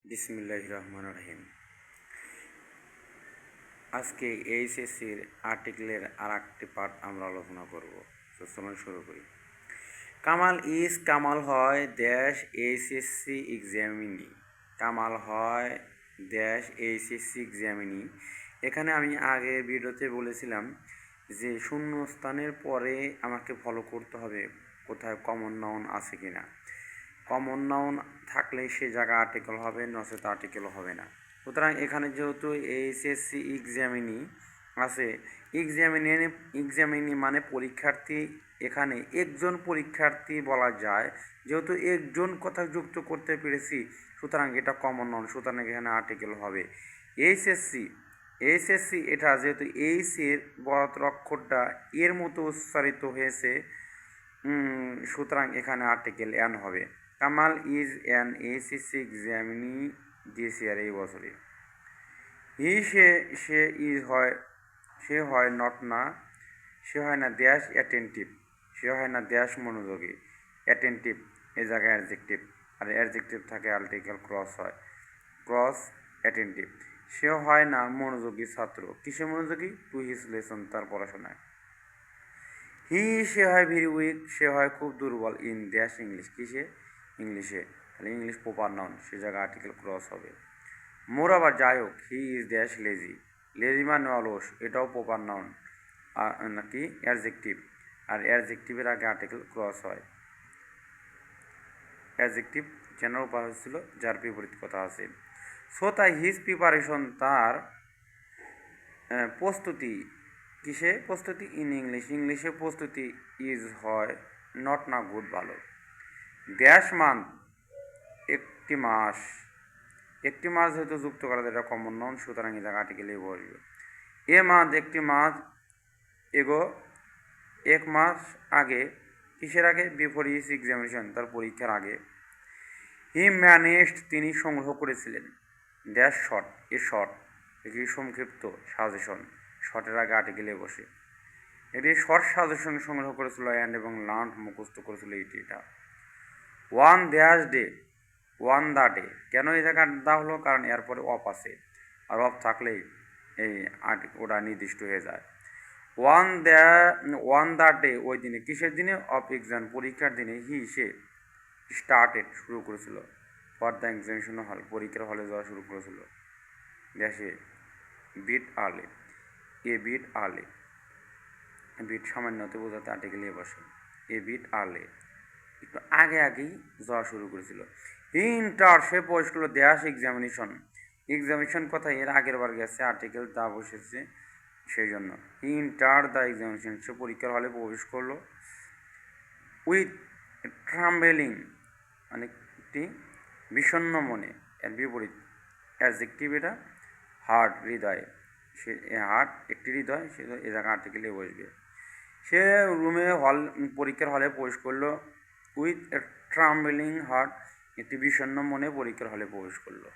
বিসমিল্লাহির রহমানির রহিম। আজকে এইচএসসির আর্টিকেলের আর একটি পার্ট আমরা আলোচনা করব। তো চলুন শুরু করি। কামাল হয় দেশ এইচএসসি এক্সামিনি। কামাল হয় দেশ এইচএসসি এক্সামিনি। এখানে আমি আগের ভিডিওতে বলেছিলাম যে শূন্যস্থানের পরে আমাকে ফলো করতে হবে কোথায় কমন নাউন আছে কিনা। কমন নাউন থাকলে সে জায়গা আর্টিকেল হবে, নচেত আর্টিকেল হবে না। সুতরাং এখানে যেহেতু এইচএসসি এক্সামিনি আছে, এক্সামিনি মানে পরীক্ষার্থী, এখানে একজন পরীক্ষার্থী বলা যায়, যেহেতু একজন কথা যুক্ত করতে পেরেছি, সুতরাং এটা কমন নাউন, সুতরাং এখানে আর্টিকেল হবে। এইচএসসি এটা যেহেতু এইচ এর বড় অক্ষরটা এর মতো উচ্চারিত হয়েছে, সুতরাং এখানে আর্টিকেল এন হবে। Kamal is an HSC examinee this ইয়ার, এই বছরে। সে ইজ হয়, সে হয় নট না, সে হয় না ড্যাশ অ্যাটেন্টিভ, সে হয় না ড্যাশ মনোযোগী। অ্যাটেন্টিভ এই জায়গায় অ্যাডজেক্টিভ, আর অ্যাডজেক্টিভ থাকে আর্টিকেল ক্রস হয়, ক্রস অ্যাটেন্টিভ। সে হয় না মনোযোগী ছাত্র, কিসে মনোযোগী? টু হিজ লেসন, তার পড়াশোনায়। সে হয় ভেরি উইক, সে হয় খুব দুর্বল। ইন ড্যাশ ইংলিশ, কিসে? ইংলিশে, তাহলে ইংলিশ প্রপার নাউন, সে জায়গায় আর্টিকেল ক্রস হবে। মোর আবার যাই হোক, he is dash lazy, lazy মানে অলস, এটাও প্রপার নাউন নাকি অ্যাডজেক্টিভ, আর অ্যাডজেক্টিভের আগে আর্টিকেল ক্রস হয়। অ্যাডজেক্টিভ চেনার উপায় হচ্ছিল যার বিপরীত কথা আছে। সো তাই হিজ প্রিপারেশন, তার প্রস্তুতি, কিসে প্রস্তুতি? ইন ইংলিশ, ইংলিশে প্রস্তুতি। ইজ হয় নট না গুড, ভালো। ড্যাশ মান্থ একটি মাস, একটি মাস যেহেতু যুক্ত করা যায়, এটা কমন নাউন, সুতরাং এই জায়গা আর্টিকেল এ বসবে। এ মান্থ একটি মাস, এগো এক মাস আগে, কিসের আগে? বিফোর হিজ এক্সামিনেশন, তার পরীক্ষার আগে। হি ম্যানেজড তিনি সংগ্রহ করেছিলেন। ড্যাশ শর্ট, এ শর্ট এটি সংক্ষিপ্ত সাজেশন, শর্টের আগে আর্টিকেলে বসে। এটি শর্ট সাজেশন সংগ্রহ করেছিল অ্যান্ড এবং লার্ন মুখস্থ করেছিল এটা। One dash day, one the day, কেন এই জায়গায় দা হলো? কারণ এরপরে অফ আছে, আর অফ থাকলেই এই ওটা নির্দিষ্ট হয়ে যায়। ওয়ান দ্য ডে, ওই দিনে, কিসের দিনে? অফ এক্সাম, পরীক্ষার দিনে। সে স্টার্টেড শুরু করেছিল, ফর দ্য এক্সামিনেশন হল, পরীক্ষার হলে যাওয়া শুরু করেছিল। দেশে bit early, a bit early, bit সামান্যতে বোঝাতে আর্টিকেল এ বসে। এ বিট আর্লি, একটু আগেই যাওয়া শুরু করেছিল। ইন্টার, সে প্রবেশ করলো দেশ এক্সামিনেশন, এক্সামিনেশন কথা এর আগের বার গেছে, আর্টিকেল তা বসেছে সেই জন্য। ইন্টার দ্য এক্সামিনেশন, সে পরীক্ষার হলে প্রবেশ করলো। উইথ ট্রাম্বেলিং মানে একটি বিষণ্ণ মনে, এর বিপরীত অ্যাডজেক্টিভ এটা, হার্ট হৃদয়, সে হার্ট একটি হৃদয়, সে এ জায়গায় আর্টিকেলে বসবে। সে রুমে পরীক্ষার হলে প্রবেশ করলো। উইথ এ ট্রাম্বেলিং হার্ট, একটি বিষণ্ণ মনে পরীক্ষার হলে প্রবেশ করলো।